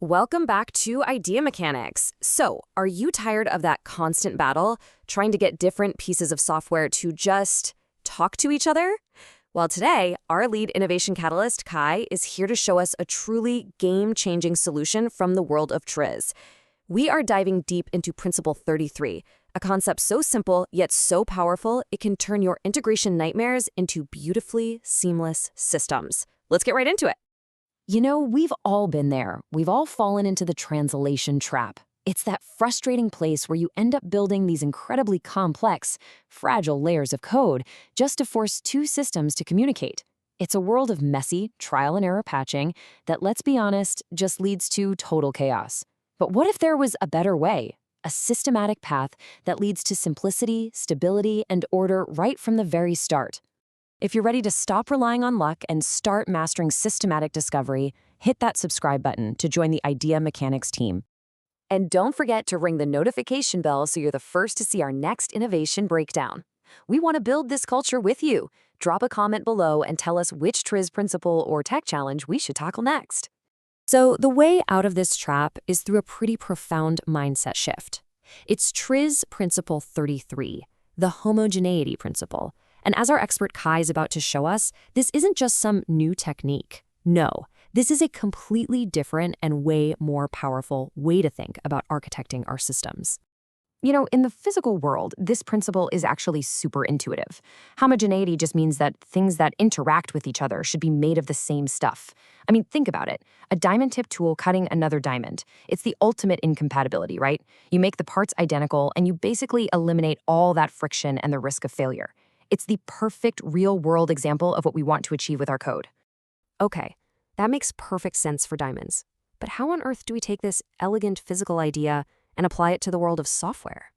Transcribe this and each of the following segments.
Welcome back to Idea Mechanics. So, are you tired of that constant battle, trying to get different pieces of software to just talk to each other? Well, today, our lead innovation catalyst, Kai, is here to show us a truly game-changing solution from the world of TRIZ. We are diving deep into Principle 33, a concept so simple yet so powerful it can turn your integration nightmares into beautifully seamless systems. Let's get right into it. You know, we've all been there. We've all fallen into the translation trap. It's that frustrating place where you end up building these incredibly complex, fragile layers of code just to force two systems to communicate. It's a world of messy, trial and error patching that, let's be honest, just leads to total chaos. But what if there was a better way? A systematic path that leads to simplicity, stability, and order right from the very start. If you're ready to stop relying on luck and start mastering systematic discovery, hit that subscribe button to join the Idea Mechanics team. And don't forget to ring the notification bell so you're the first to see our next innovation breakdown. We want to build this culture with you. Drop a comment below and tell us which TRIZ principle or tech challenge we should tackle next. So the way out of this trap is through a pretty profound mindset shift. It's TRIZ Principle 33, the Homogeneity Principle. And as our expert Kai is about to show us, this isn't just some new technique. No, this is a completely different and way more powerful way to think about architecting our systems. You know, in the physical world, this principle is actually super intuitive. Homogeneity just means that things that interact with each other should be made of the same stuff. I mean, think about it. A diamond tip tool cutting another diamond. It's the ultimate incompatibility, right? You make the parts identical and you basically eliminate all that friction and the risk of failure. It's the perfect real-world example of what we want to achieve with our code. Okay, that makes perfect sense for diamonds. But how on earth do we take this elegant physical idea and apply it to the world of software?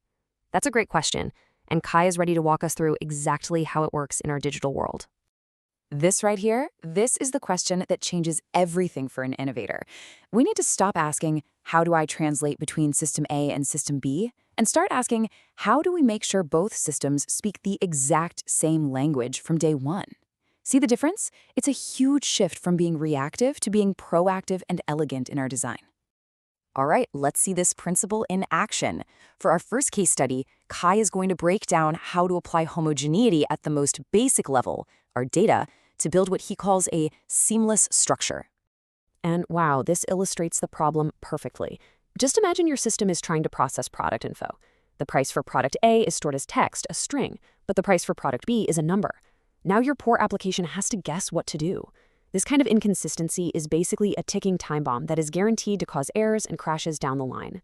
That's a great question, and Kai is ready to walk us through exactly how it works in our digital world. This right here, this is the question that changes everything for an innovator. We need to stop asking, how do I translate between system A and system B? And start asking, how do we make sure both systems speak the exact same language from day one? See the difference? It's a huge shift from being reactive to being proactive and elegant in our design. All right, let's see this principle in action. For our first case study, Kai is going to break down how to apply homogeneity at the most basic level, our data, to build what he calls a seamless structure. And wow, this illustrates the problem perfectly. Just imagine your system is trying to process product info. The price for product A is stored as text, a string, but the price for product B is a number. Now your poor application has to guess what to do. This kind of inconsistency is basically a ticking time bomb that is guaranteed to cause errors and crashes down the line.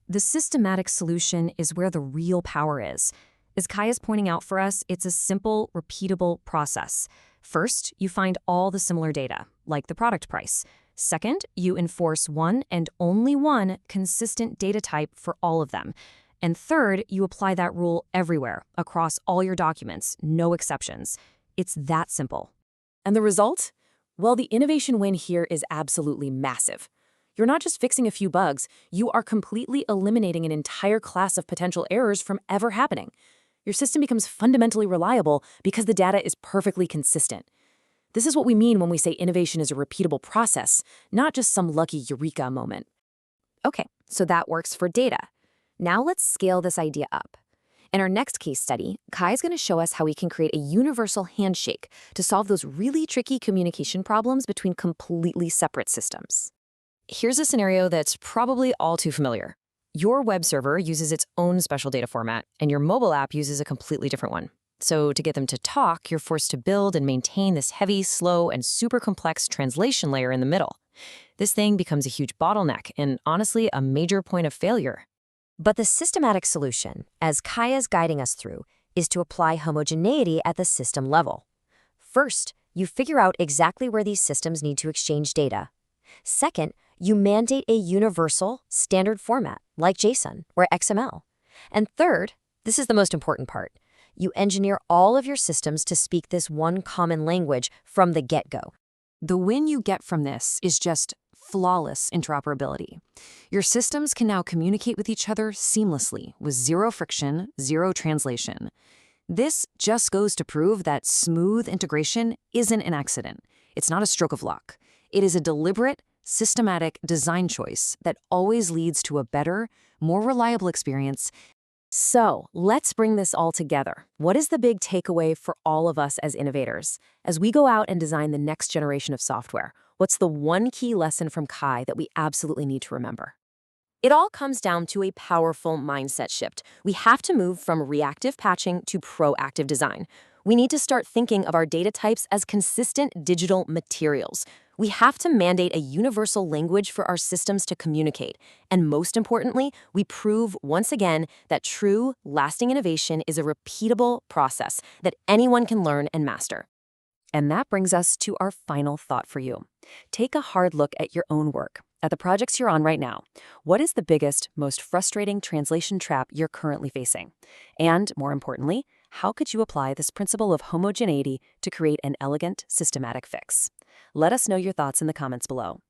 The systematic solution is where the real power is. As Kai is pointing out for us, it's a simple, repeatable process. First, you find all the similar data, like the product price. Second, you enforce one and only one consistent data type for all of them. And third, you apply that rule everywhere, across all your documents, no exceptions. It's that simple. And the result? Well, the innovation win here is absolutely massive. You're not just fixing a few bugs, you are completely eliminating an entire class of potential errors from ever happening. Your system becomes fundamentally reliable because the data is perfectly consistent. This is what we mean when we say innovation is a repeatable process, not just some lucky eureka moment. Okay, so that works for data. Now let's scale this idea up. In our next case study, Kai is going to show us how we can create a universal handshake to solve those really tricky communication problems between completely separate systems. Here's a scenario that's probably all too familiar. Your web server uses its own special data format, and your mobile app uses a completely different one. So to get them to talk, you're forced to build and maintain this heavy, slow, and super complex translation layer in the middle. This thing becomes a huge bottleneck and, honestly, a major point of failure. But the systematic solution, as Kai is guiding us through, is to apply homogeneity at the system level. First, you figure out exactly where these systems need to exchange data. Second, you mandate a universal, standard format, like JSON or XML. And third, this is the most important part, you engineer all of your systems to speak this one common language from the get-go. The win you get from this is just flawless interoperability. Your systems can now communicate with each other seamlessly with zero friction, zero translation. This just goes to prove that smooth integration isn't an accident. It's not a stroke of luck. It is a deliberate, systematic design choice that always leads to a better, more reliable experience. So, let's bring this all together. What is the big takeaway for all of us as innovators? As we go out and design the next generation of software, what's the one key lesson from Kai that we absolutely need to remember? It all comes down to a powerful mindset shift. We have to move from reactive patching to proactive design. We need to start thinking of our data types as consistent digital materials. We have to mandate a universal language for our systems to communicate. And most importantly, we prove once again that true, lasting innovation is a repeatable process that anyone can learn and master. And that brings us to our final thought for you. Take a hard look at your own work, at the projects you're on right now. What is the biggest, most frustrating translation trap you're currently facing? And more importantly, how could you apply this principle of homogeneity to create an elegant, systematic fix? Let us know your thoughts in the comments below.